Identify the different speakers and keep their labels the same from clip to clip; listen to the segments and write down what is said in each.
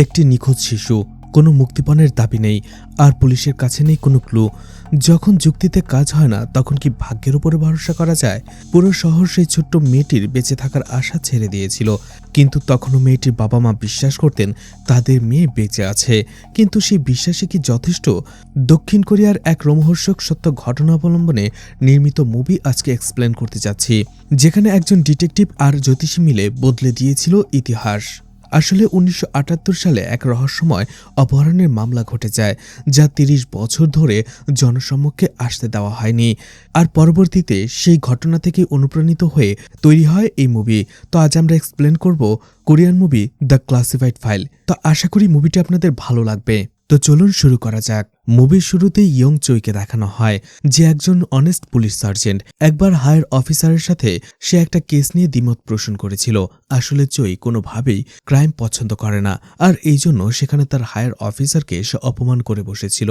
Speaker 1: একটি নিখোঁজ শিশু, কোনো মুক্তিপণের দাবি নেই, আর পুলিশের কাছে নেই কোনো ক্লু। যখন যুক্তিতে কাজ হয় না, তখন কি ভাগ্যের উপরে ভরসা করা যায়? পুরো শহর সেই ছোট্ট মেয়েটির বেঁচে থাকার আশা ছেড়ে দিয়েছিল, কিন্তু তখনও মেয়েটির বাবা মা বিশ্বাস করতেন তাদের মেয়ে বেঁচে আছে। কিন্তু সেই বিশ্বাসে কি যথেষ্ট? দক্ষিণ কোরিয়ার এক রোমহর্ষক সত্য ঘটনা অবলম্বনে নির্মিত মুভি আজকে এক্সপ্লেন করতে যাচ্ছি, যেখানে একজন ডিটেকটিভ আর জ্যোতিষী মিলে বদলে দিয়েছিল ইতিহাস। আসলে ১৯৭৮ সালে এক রহস্যময় অপহরণের মামলা ঘটে যায়, যা ৩০ বছর ধরে জনসম্মুখে আসতে দেওয়া হয়নি। আর পরবর্তীতে সেই ঘটনা থেকে অনুপ্রাণিত হয়ে তৈরি হয় এই মুভি। তো আজ আমরা এক্সপ্লেন করব Korean movie the classified file. তো আশা করি মুভিটি আপনাদের ভালো লাগবে। তো চলুন শুরু করা যাক। মুভির শুরুতেই ইয়ং চোইকে দেখানো হয়, যে একজন অনেস্ট পুলিশ সার্জেন্ট। একবার হায়ার অফিসারের সাথে সে একটা কেস নিয়ে দ্বিমত পোষণ করেছিল। আসলে চোই কোনোভাবেই ক্রাইম পছন্দ করে না, আর এই জন্য সেখানে তার হায়ার অফিসারকে সে অপমান করে বসেছিল,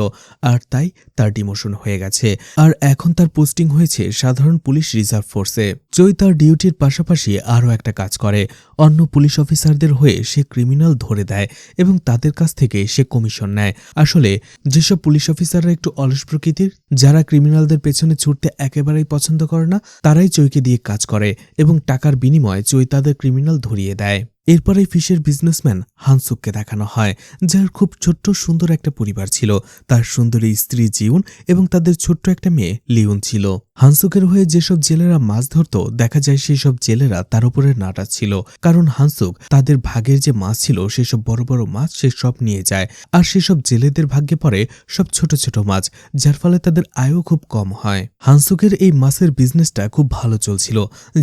Speaker 1: আর তাই তার ডিমোশন হয়ে গেছে। আর এখন তার পোস্টিং হয়েছে সাধারণ পুলিশ রিজার্ভ ফোর্সে। চোই তার ডিউটির পাশাপাশি আরও একটা কাজ করে। অন্য পুলিশ অফিসারদের হয়ে সে ক্রিমিনাল ধরে দেয় এবং তাদের কাছ থেকে সে কমিশন নেয়। আসলে যেসব পুলিশ অফিসাররা একটু অলস প্রকৃতির, যারা ক্রিমিনালদের পেছনে ছুটতে একেবারেই পছন্দ করে না, তারাই চোইকে দিয়ে কাজ করে এবং টাকার বিনিময়ে চোই তাদের ক্রিমিনাল ধরিয়ে দেয়। এরপরে ফিশের বিজনেসম্যান হানসুককে দেখানো হয়, যার খুব ছোট্ট সুন্দর একটা পরিবার ছিল। তার সুন্দরী স্ত্রী জিউন এবং তাদের ছোট্ট একটা মেয়ে লিউন ছিল। হানসুকের হয়ে যেসব জেলেরা মাছ ধরত, দেখা যায় সেই সব জেলেরা তার উপরে নাটাচ্ছিল, কারণ হানসুক তাদের ভাগের যে মাছ ছিল সেসব বড় বড় মাছ সে সব নিয়ে যায়, আর সেসব জেলেদের ভাগ্যে পড়ে সব ছোট ছোট মাছ, যার ফলে তাদের আয়ও খুব কম হয়। হানসুকের এই মাছের বিজনেসটা খুব ভালো চলছিল,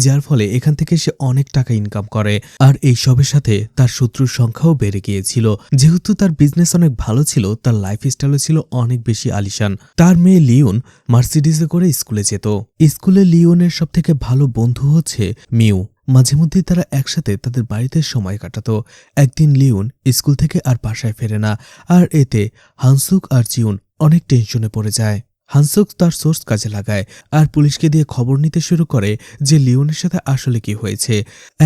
Speaker 1: যার ফলে এখান থেকে সে অনেক টাকা ইনকাম করে। আর এই সবের সাথে তার শত্রুর সংখ্যাও বেড়ে গিয়েছিল। যেহেতু তার বিজনেস অনেক ভালো ছিল, তার লাইফস্টাইলও ছিল অনেক বেশি আলিশান। তার মেয়ে লিওন মার্সিডিজে করে স্কুলে যেত। স্কুলে লিওনের সবথেকে ভালো বন্ধু হচ্ছে মিউ। মাঝে মধ্যেই তারা একসাথে তাদের বাড়িতে সময় কাটাতো। একদিন লিওন স্কুল থেকে আর বাসায় ফেরে না, আর এতে হানসুক আর জিউন অনেক টেনশনে পড়ে যায়। হানসুক তার সোর্স কাজে লাগায় আর পুলিশকে দিয়ে খবর নিতে শুরু করে যে লিওনের সাথে আসলে কি হয়েছে।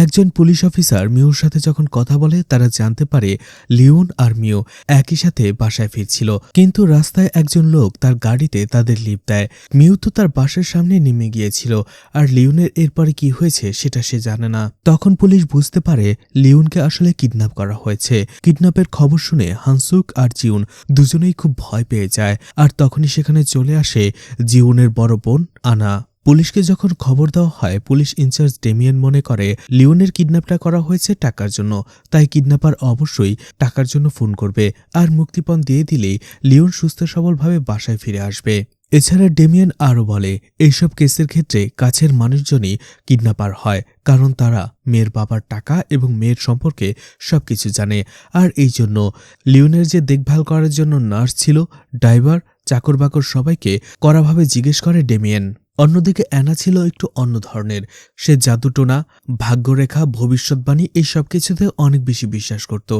Speaker 1: একজন পুলিশ অফিসার মিউর সাথে যখন কথা বলে, তারা জানতে পারে লিওন আর মিউ একই সাথে বাসায় ফিরছিল, কিন্তু রাস্তায় একজন লোক তার গাড়িতে তাদের লিফট দেয়। মিউ তো তার বাসার সামনে নেমে গিয়েছিল, আর লিওনের এরপরে কি হয়েছে সেটা সে জানে না। তখন পুলিশ বুঝতে পারে লিওনকে আসলে কিডন্যাপ করা হয়েছে। কিডন্যাপের খবর শুনে হানসুক আর জিউন দুজনেই খুব ভয় পেয়ে যায়, আর তখনই সেখানে চলে আসে জিউনের বড় বোন আনা। পুলিশকে যখন খবর দেওয়া হয়, পুলিশ ইনচার্জ ডেমিয়েন মনে করে লিওনের কিডন্যাপটা করা হয়েছে টাকার জন্য, তাই কিডন্যাপার অবশ্যই টাকার জন্য ফোন করবে, আর মুক্তিপণ দিয়ে দিলেই লিওন সুস্থ সবলভাবে বাসায় ফিরে আসবে। এছাড়া ডেমিয়েন আরও বলে, এইসব কেসের ক্ষেত্রে কাছের মানুষজনই কিডন্যাপার হয়, কারণ তারা মেয়ের বাবার টাকা এবং মেয়ের সম্পর্কে সবকিছু জানে। আর এই জন্য লিওনের যে দেখভাল করার জন্য নার্স ছিল, ড্রাইভার, চাকর বাকর সবাইকে কড়াভাবে জিজ্ঞেস করে ডেমিয়েন। অন্যদিকে অ্যানা ছিল একটু অন্য ধরনের। সে জাদুটোনা, ভাগ্যরেখা, ভবিষ্যৎবাণী এই সব কিছুতে অনেক বেশি বিশ্বাস করত।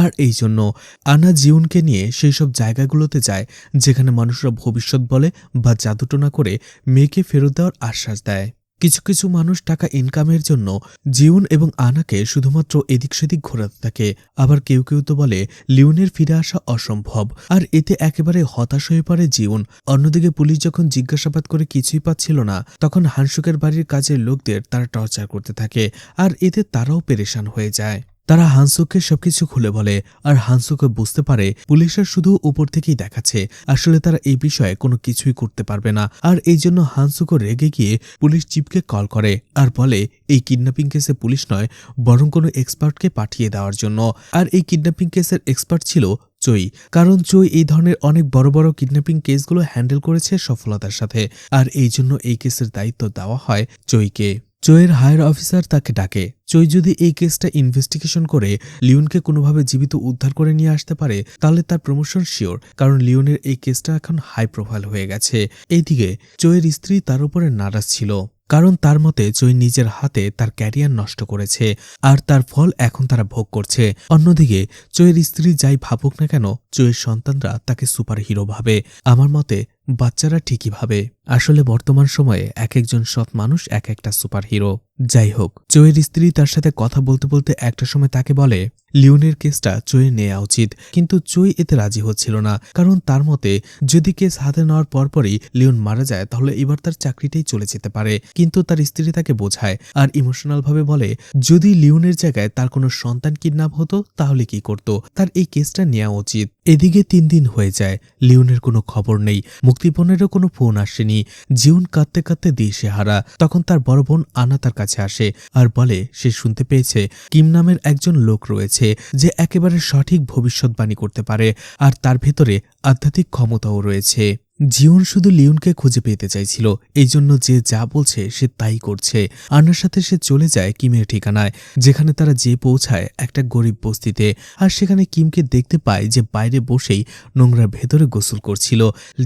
Speaker 1: আর এই জন্য আনা জিউনকে নিয়ে সেই সব জায়গাগুলোতে যায় যেখানে মানুষরা ভবিষ্যৎ বলে বা জাদুটোনা করে মেয়েকে ফেরত দেওয়ার আশ্বাস দেয়। কিছু কিছু মানুষ টাকা ইনকামের জন্য জিউন এবং আনাকে শুধুমাত্র এদিক সেদিক ঘোরাতে থাকে। আবার কেউ কেউ তো বলে লিওনের ফিরে আসা অসম্ভব, আর এতে একেবারে হতাশ হয়ে পড়ে জিউন। অন্যদিকে পুলিশ যখন জিজ্ঞাসাবাদ করে কিছুই পাচ্ছিল না, তখন হানসুকের বাড়ির কাজের লোকদের তারা টর্চার করতে থাকে, আর এতে তারাও পেরেশান হয়ে যায়। তারা হানসুককে সবকিছু খুলে বলে, আর হানসুকে বুঝতে পারে পুলিশের শুধু উপর থেকেই দেখাচ্ছে, আসলে তারা এই বিষয়ে কোনো কিছুই করতে পারবে না। আর এই জন্য হানসুকও রেগে গিয়ে পুলিশ চিফকে কল করে আর বলে এই কিডন্যাপিং কেসে পুলিশ নয়, বরং কোনো এক্সপার্টকে পাঠিয়ে দেওয়ার জন্য। আর এই কিডন্যাপিং কেসের এক্সপার্ট ছিল চোই, কারণ চোই এই ধরনের অনেক বড় বড় কিডন্যাপিং কেসগুলো হ্যান্ডেল করেছে সফলতার সাথে, আর এই জন্য এই কেসের দায়িত্ব দেওয়া হয় চোইকে। চোয়ের হায়ার অফিসার তাকে ডাকে। চোই যদি এই কেসটা ইনভেস্টিগেশন করে লিওনকে কোনোভাবে জীবিত উদ্ধার করে নিয়ে আসতে পারে, তাহলে তার প্রমোশন শিওর, কারণ লিওনের এই কেসটা এখন হাই প্রোফাইল হয়ে গেছে। এইদিকে চোয়ের স্ত্রী তার উপরে নারাজ ছিল, কারণ তার মতে চোই নিজের হাতে তার ক্যারিয়ার নষ্ট করেছে, আর তার ফল এখন তারা ভোগ করছে। অন্যদিকে চোয়ের স্ত্রী যাই ভাবুক না কেন, চোয়ের সন্তানরা তাকে সুপার হিরো ভাবে। আমার মতে বাচ্চারা ঠিকই ভাবে। আসলে বর্তমান সময়ে এক একজন সৎ মানুষ এক একটা সুপারহিরো। যাই হোক, চোয়ের স্ত্রী তার সাথে কথা বলতে বলতে একটা সময় তাকে বলে লিওনের কেসটা চোয়ে নেওয়া উচিত, কিন্তু চোই এতে রাজি হচ্ছিল না। কারণ তার মতে যদি কেস হাতে নেওয়ার পরপরই লিওন মারা যায় তাহলে এবার তার চাকরিটাই চলে যেতে পারে। কিন্তু তার স্ত্রী তাকে বোঝায় আর ইমোশনাল ভাবে বলে যদি লিওনের জায়গায় তার কোনো সন্তান কিডন্যাপ হতো তাহলে কি করত, তার এই কেসটা নেওয়া উচিত। এদিকে 3 দিন হয়ে যায়, লিওনের কোনো খবর নেই, মুক্তিপণেরও কোনো ফোন আসেনি। জিউন কাঁদতে কাঁদতে দিশেহারা। তখন তার বড় বোন আনা তার কাছে আসে আর বলে সে শুনতে পেয়েছে কিম নামের একজন লোক রয়েছে যে একেবারে সঠিক ভবিষ্যৎবাণী করতে পারে আর তার ভেতরে আধ্যাত্মিক ক্ষমতাও রয়েছে। জিউন শুধু লিওনকে খুঁজে পেতে চাইছিল, এই জন্য যে যা বলছে সে তাই করছে। আনার সাথে সে চলে যায় কিমের ঠিকানায়, যেখানে তারা যে পৌঁছায় একটা গরিব বস্তিতে। আর সেখানে কিমকে দেখতে পায় যে বাইরে বসেই নোংরার ভেতরে গোসল করছিল।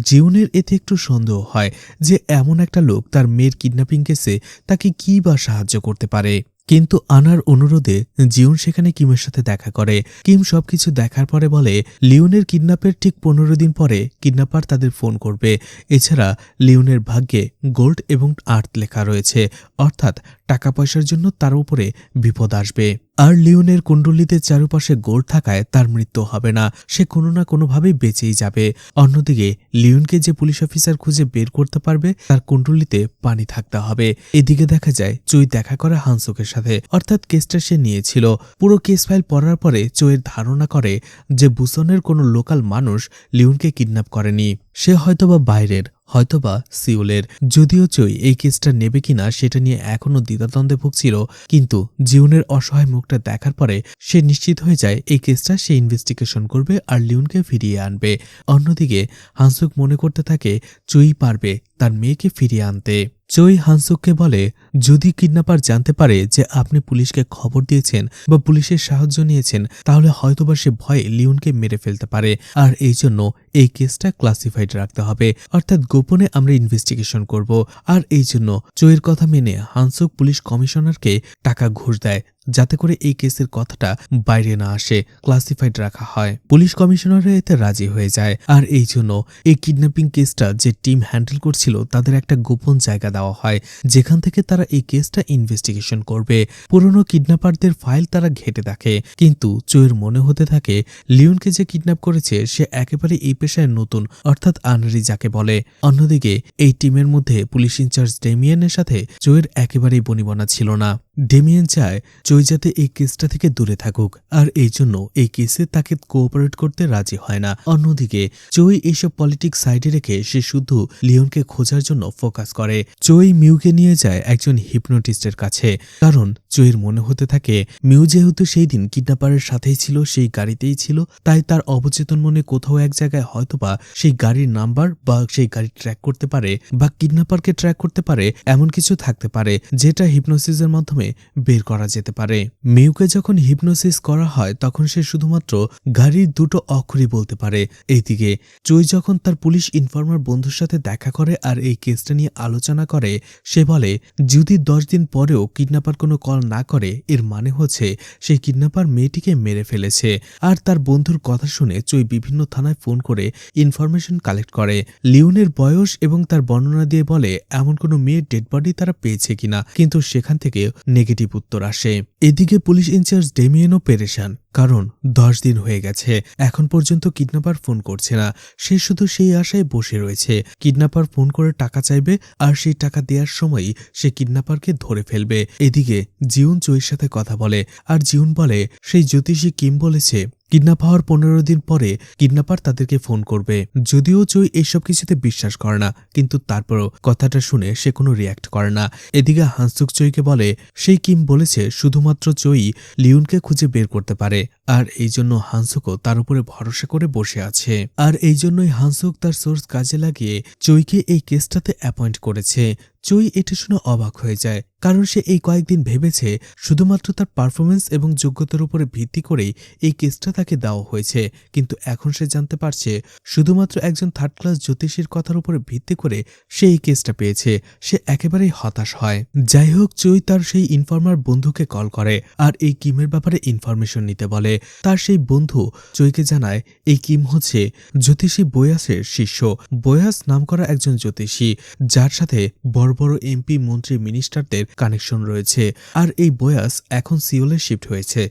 Speaker 1: জিউনের এতে একটু সন্দেহ হয় যে এমন একটা লোক তার মেয়ের কিডন্যাপিং কেসে তাকে কী বা সাহায্য করতে পারে। কিন্তু আনার অনুরোধে জিউন সেখানে কিমের সাথে দেখা করে। কিম সবকিছু দেখার পরে বলে লিওনের কিডন্যাপের ঠিক 15 দিন পরে কিডন্যাপার তাদের ফোন করবে। এছাড়া লিওনের ভাগ্যে গোল্ড এবং আর্থ লেখা রয়েছে, অর্থাৎ টাকা পয়সার জন্য তার উপরে বিপদ আসবে। আর লিওনের কুণ্ডলিতে চারপাশে গোল্ড থাকায় তার মৃত্যু হবে না, সে কোনো না কোনোভাবেই বেঁচেই যাবে। অন্যদিকে লিওনকে যে পুলিশ অফিসার খুঁজে বের করতে পারবে তার কুণ্ডলিতে পানি থাকতে হবে। এদিকে দেখা যায় চুই দেখা করে হানসুকের সাথে, অর্থাৎ কেসটা সে নিয়েছিল। পুরো কেস ফাইল পড়ার পরে চুইয়ের ধারণা করে যে বুসনের কোনো লোকাল মানুষ লিওনকে কিডন্যাপ করেনি, সে হয়তোবা বাইরের, হয়তোবা সিউলের। যদিও চুই এই কেসটা নেবে কিনা সেটা নিয়ে এখনও দ্বিধাদ্বন্দ্বে ভুগছিল, কিন্তু জিউনের অসহায় মুখটা দেখার পরে সে নিশ্চিত হয়ে যায় এই কেসটা সে ইনভেস্টিগেশন করবে আর লিওনকে ফিরিয়ে আনবে। অন্যদিকে হানসুক মনে করতে থাকে চুই পারবে তার মেয়েকে ফিরিয়ে আনতে। চুই হানসুককে বলে যদি কিডন্যাপার জানতে পারে যে আপনি পুলিশকে খবর দিয়েছেন বা পুলিশের সাহায্য নিয়েছেন তাহলে হয়তোবা সে ভয়ে লিওনকে মেরে ফেলতে পারে, আর এই জন্য এই কেসটা ক্লাসিফাইড রাখতে হবে, অর্থাৎ গোপনে আমরা ইনভেস্টিগেশন করব। আর এই জন্য চুইয়ের কথা মেনে হানসুক পুলিশ কমিশনারকে টাকা ঘুষ দেয় যাতে করে এই কেসের কথাটা বাইরে না আসে, ক্লাসিফাইড রাখা হয়। পুলিশ কমিশনাররা এতে রাজি হয়ে যায় আর এই জন্য এই কিডন্যাপিং কেসটা যে টিম হ্যান্ডেল করছিল তাদের একটা গোপন জায়গা দেওয়া হয় যেখান থেকে তারা এই কেসটা ইনভেস্টিগেশন করবে। পুরনো কিডন্যাপারদের ফাইল তারা ঘেটে দেখে, কিন্তু চুইয়ের মনে হতে থাকে লিওনকে যে কিডন্যাপ করেছে সে একেবারে এই পেশায় নতুন, অর্থাৎ আনারি যাকে বলে। অন্যদিকে এই টিমের মধ্যে পুলিশ ইনচার্জ ডেমিয়ানের সাথে চুইয়ের একেবারেই বনিবনা ছিল না। ডেমিয়ান চায় চুই যাতে এই কেসটা থেকে দূরে থাকুক আর এই জন্য এই কেসে তাকে কোঅপারেট করতে রাজি হয় না। অন্যদিকে চুই এইসব পলিটিক্স সাইডে রেখে সে শুধু লিওনকে খোঁজার জন্য ফোকাস করে। চুই মিউকে নিয়ে যায় একজন হিপনোটিস্টের কাছে, কারণ চুইয়ের মনে হতে থাকে মিউ যেহেতু সেই দিন কিডন্যাপারের সাথেই ছিল, সেই গাড়িতেই ছিল, তাই তার অবচেতন মনে কোথাও এক জায়গায় হয়তোবা সেই গাড়ির নাম্বার বা সেই গাড়ি ট্র্যাক করতে পারে বা কিডন্যাপারকে ট্র্যাক করতে পারে, এমন কিছু থাকতে পারে যেটা হিপনোসিসের মাধ্যমে বের করা যেতে পারে। মিউকে যখন হিপনোসিস করা হয় তখন সে শুধুমাত্র গাড়ির 2টো অক্ষরই বলতে পারে। এইদিকে চুই যখন তার পুলিশ ইনফর্মার বন্ধুর সাথে দেখা করে আর এই কেসটা নিয়ে আলোচনা করে, সে বলে যদি 10 দিন পরেও কিডন্যাপার কোনো কল না করে এর মানে হচ্ছে সেই কিডন্যাপার মেয়েটিকে মেরে ফেলেছে। আর তার বন্ধুর কথা শুনে চুই বিভিন্ন থানায় ফোন করে ইনফরমেশন কালেক্ট করে। লিওনের বয়স এবং তার বর্ণনা দিয়ে বলে এমন কোনো মেয়ের ডেড বডি তারা পেয়েছে কিনা, কিন্তু সেখান থেকে নেগেটিভ উত্তর আসে। এদিকে পুলিশ ইনচার্জ ডেমিয়েনও পেরেশান, কারণ 10 দিন হয়ে গেছে এখন পর্যন্ত কিডন্যাপার ফোন করছে না। সে শুধু সেই আশায় বসে রয়েছে কিডন্যাপার ফোন করে টাকা চাইবে আর সেই টাকা দেওয়ার সময়ই সে কিডন্যাপারকে ধরে ফেলবে। এদিকে জিউন চুইয়ের সাথে কথা বলে আর জিউন বলে সেই জ্যোতিষী কিম বলেছে কিডন্যাপ হওয়ার 15 দিন পরে কিডন্যাপার তাদেরকে ফোন করবে। যদিও চুই এইসব কিছুতে বিশ্বাস করে না, কিন্তু তারপরও কথাটা শুনে সে কোনো রিয়াক্ট করে না। এদিকে হানসুক চুইকে বলে সেই কিম বলেছে শুধুমাত্র চুই লিওনকে খুঁজে বের করতে পারে, আর এই জন্য হানসুকও তার উপরে ভরসা করে বসে আছে। আর এই জন্যই হানসুক তার সোর্স কাজে লাগিয়ে চুইকে এই কেসটাতে অ্যাপয়েন্ট করেছে। চুই এটা শুনে অবাক হয়ে যায়, কারণ সে এই কয়েকদিন ভেবেছে শুধুমাত্র তার পারফরমেন্স এবং যোগ্যতার উপরে ভিত্তি করেই এই কেসটা তাকে দেওয়া হয়েছে, কিন্তু এখন সে জানতে পারছে শুধুমাত্র একজন থার্ড ক্লাস জ্যোতিষীর কথার উপরে ভিত্তি করে সে এই কেসটা পেয়েছে। সে একেবারেই হতাশ হয়। যাই হোক, চুই তার সেই ইনফর্মার বন্ধুকে কল করে আর এই কিমের ব্যাপারে ইনফরমেশন নিতে বলে। তার সেই বন্ধু চুইকে জানায় এই কিম হচ্ছে জ্যোতিষী বোয়াসের শিষ্য। বোয়াস নাম করা একজন জ্যোতিষী, যার সাথে বড় বড় এমপি, মন্ত্রী, মিনিস্টারদের কানেকশন রয়েছে। আর এই বোয়াস এখন সিওলে শিফট হয়েছে,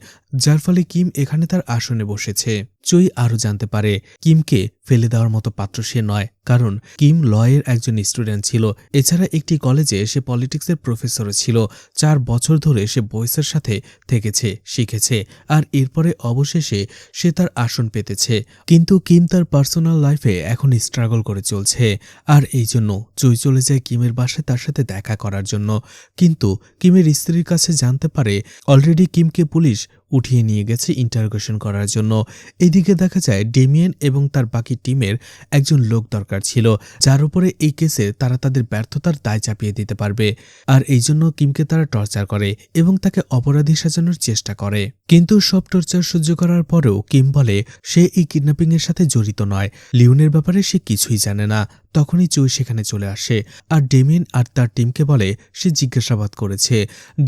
Speaker 1: যার ফলে কিম এখানে তার আসনে বসেছে। চুই আরও জানতে পারে কিমকে ফেলে দেওয়ার মতো পাত্র সে নয়, কারণ কিম লয়ের একজন স্টুডেন্ট ছিল। এছাড়া একটি কলেজে সে পলিটিক্সের প্রফেসরও ছিল। 4 বছর ধরে সে বয়েসের সাথে থেকেছে, শিখেছে, আর এরপরে অবশেষে সে তার আসন পেতেছে। কিন্তু কিম তার পার্সোনাল লাইফে এখন স্ট্রাগল করে চলছে, আর এই জন্য চুই চলে যায় কিমের বাসায় তার সাথে দেখা করার জন্য। কিন্তু কিমের স্ত্রীর কাছে জানতে পারে অলরেডি কিমকে পুলিশ উঠিয়ে নিয়ে গেছে ইন্টারোগেশন করার জন্য। এদিকে দেখা যায় ডেমিয়েন এবং তার বাকি টিমের একজন লোক দরকার ছিল, যার উপরে এই কেসে তারা তাদের ব্যর্থতার দায় চাপিয়ে দিতে পারবে। আর এই জন্য কিমকে তারা টর্চার করে এবং তাকে অপরাধী সাজানোর চেষ্টা করে। কিন্তু সব টর্চার সহ্য করার পরেও কিম বলে সে এই কিডন্যাপিং এর সাথে জড়িত নয়, লিওনের ব্যাপারে সে কিছুই জানে না। তখনই চুই সেখানে চলে আসে আর ডেমিয়েন আর তার টিমকে বলে সে জিজ্ঞাসাবাদ করেছে।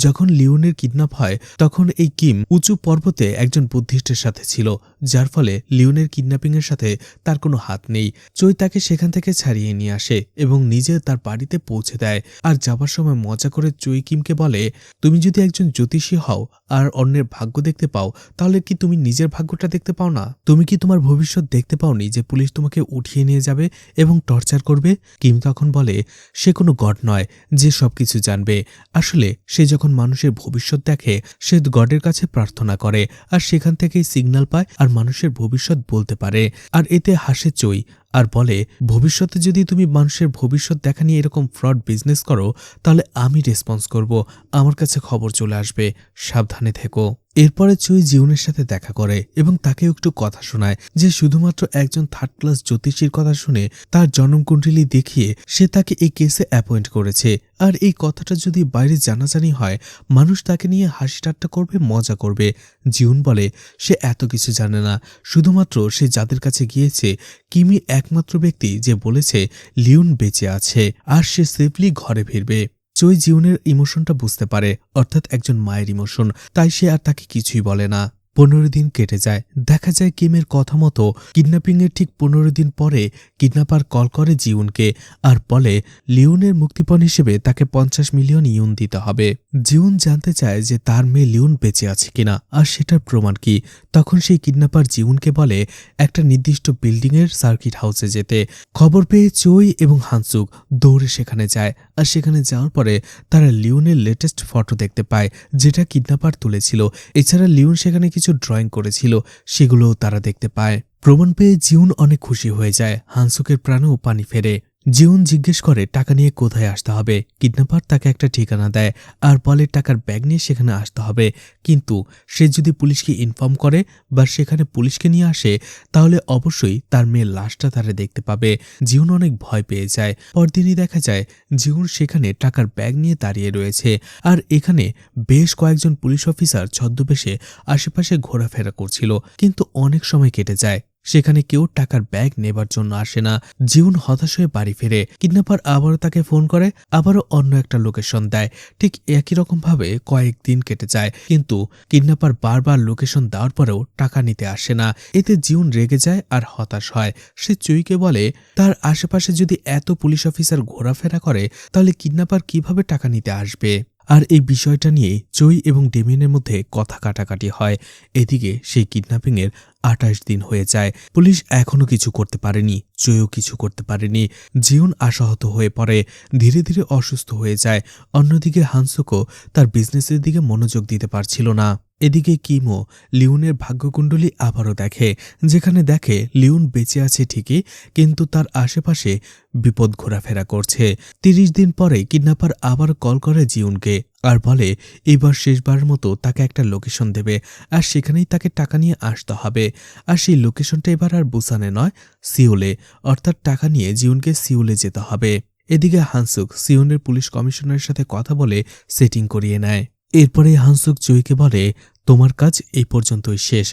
Speaker 1: যখন লিওনের কিডন্যাপ হয় তখন এই কিম উঁচু পর্বতে একজন বুদ্ধিস্টের সাথে ছিল, যার ফলে লিওনের কিডন্যাপিং এর সাথে তার কোনো হাত নেই। চুই তাকে সেখান থেকে ছাড়িয়ে নিয়ে আসে এবং নিজে তার বাড়িতে পৌঁছে দেয়। আর যাবার সময় মজা করে চুই কিমকে বলে, তুমি যদি একজন জ্যোতিষী হও আর অন্যের ভাগ্য দেখতে পাও, তাহলে কি তুমি নিজের ভাগ্যটা দেখতে পাও না? তুমি কি তোমার ভবিষ্যৎ দেখতে পাওনি যে পুলিশ তোমাকে উঠিয়ে নিয়ে যাবে এবং টর্চার করবে? কিম তখন বলে সে কোনো গড নয় যে সবকিছু জানবে। আসলে সে যখন মানুষের ভবিষ্যৎ দেখে সে গডের কাছে প্রার্থনা করে আর সেখান থেকেই সিগন্যাল পায় আর মানুষের ভবিষ্যৎ বলতে পারে। আর এতে হাসে চুই আর বলে, ভবিষ্যতে যদি তুমি মানুষের ভবিষ্যৎ দেখা নিয়ে এরকম ফ্রড বিজনেস করো তাহলে আমি রেসপন্স করব, আমার কাছে খবর চলে আসবে, সাবধানে থেকো। এরপরে চুই জিউনের সাথে দেখা করে এবং তাকে একটু কথা শোনায় যে শুধুমাত্র একজন থার্ড ক্লাস জ্যোতিষীর কথা শুনে তার জন্মকুণ্ডলী দেখিয়ে সে তাকে এই কেসে অ্যাপয়েন্ট করেছে। আর এই কথাটা যদি বাইরে জানাজানি হয় মানুষ তাকে নিয়ে হাসি ঠাট্টা করবে, মজা করবে। জিউন বলে সে এত কিছু জানে না, শুধুমাত্র সে যাদের কাছে গিয়েছে কিমি একমাত্র ব্যক্তি যে বলেছে লিওন বেঁচে আছে আর সে সেফলি ঘরে ফিরবে। চুই জিউনের ইমোশনটা বুঝতে পারে, অর্থাৎ একজন মায়ের ইমোশন, তাই সে আর তাকে কিছুই বলে না। 15 দিন কেটে যায়। দেখা যায় কিমের কথা মতো কিডন্যাপিংয়ের ঠিক 15 দিন পরে কিডন্যাপার কল করে জিউনকে আর বলে লিওনের মুক্তিপণ হিসেবে তাকে 50 মিলিয়ন ইউন দিতে হবে। জিউন জানতে চায় যে তার মেয়ে লিওন বেঁচে আছে কিনা আর সেটার প্রমাণ কি। তখন সেই কিডন্যাপার জিউনকে বলে একটা নির্দিষ্ট বিল্ডিংয়ের সার্কিট হাউসে যেতে। খবর পেয়ে চুই এবং হানসুক দৌড়ে সেখানে যায় আর সেখানে যাওয়ার পরে তারা লিওনের লেটেস্ট ফটো দেখতে পায় যেটা কিডন্যাপার তুলেছিল। এছাড়া লিওন সেখানে কিছু ড্রয়িং করেছিল, সেগুলোও তারা দেখতে পায়। প্রমাণ পেয়ে জিউন অনেক খুশি হয়ে যায়, হানসুকের প্রাণেও পানি ফেরে। জিউন জিজ্ঞেস করে টাকা নিয়ে কোথায় আসতে হবে। কিডন্যাপার তাকে একটা ঠিকানা দেয় আর বলে টাকার ব্যাগ নিয়ে সেখানে আসতে হবে, কিন্তু সে যদি পুলিশকে ইনফর্ম করে বা সেখানে পুলিশকে নিয়ে আসে তাহলে অবশ্যই তার মেয়ের লাশটা তারা দেখতে পাবে। জিউন অনেক ভয় পেয়ে যায়। পরদিনই দেখা যায় জিউন সেখানে টাকার ব্যাগ নিয়ে দাঁড়িয়ে রয়েছে আর এখানে বেশ কয়েকজন পুলিশ অফিসার ছদ্মবেশে আশেপাশে ঘোরাফেরা করছিল, কিন্তু অনেক সময় কেটে যায়, সেখানে কেউ টাকার ব্যাগ নেবার জন্য আসে না। জিউন হতাশ হয়ে বাড়ি ফেরে। কিডন্যাপার আবারও তাকে ফোন করে, আবারও অন্য একটা লোকেশন দেয়। ঠিক একই রকম ভাবে কয়েকদিন কেটে যায়, কিন্তু কিডন্যাপার বারবার লোকেশন দেওয়ার পরেও টাকা নিতে আসে না। এতে জিউন রেগে যায় আর হতাশ হয়। সে চুইকে বলে তার আশেপাশে যদি এত পুলিশ অফিসার ঘোরাফেরা করে তাহলে কিডন্যাপার কিভাবে টাকা নিতে আসবে। আর এই বিষয়টা নিয়ে চুই এবং ডেমিয়েনের মধ্যে কথা কাটাকাটি হয়। এদিকে সেই কিডন্যাপিংয়ের 28 দিন হয়ে যায়। পুলিশ এখনো কিছু করতে পারেনি, চুইও কিছু করতে পারেনি। জিউন আশাহত হয়ে পড়ে, ধীরে ধীরে অসুস্থ হয়ে যায়। অন্যদিকে হানসুকও তার বিজনেসের দিকে মনোযোগ দিতে পারছিল না। এদিকে কিমও লিওনের ভাগ্যকুণ্ডলী আবারও দেখে, যেখানে দেখে লিওন বেঁচে আছে ঠিকই, কিন্তু তার আশেপাশে বিপদ ঘোরাফেরা করছে। 30 দিন পরে কিডন্যাপার আবার কল করে জিউনকে আর বলে এবার শেষবারের মতো তাকে একটা লোকেশন দেবে আর সেখানেই তাকে টাকা নিয়ে আসতে হবে। আর সেই লোকেশনটা এবার আর বুসানে নয়, সিওলে, অর্থাৎ টাকা নিয়ে জিউনকে সিওলে যেতে হবে। এদিকে হানসুক সিওনের পুলিশ কমিশনারের সাথে কথা বলে সেটিং করিয়ে নেয়। এরপরে হানসুক চুইকে বলে, তোমার কাজ এই পর্যন্তই শেষ,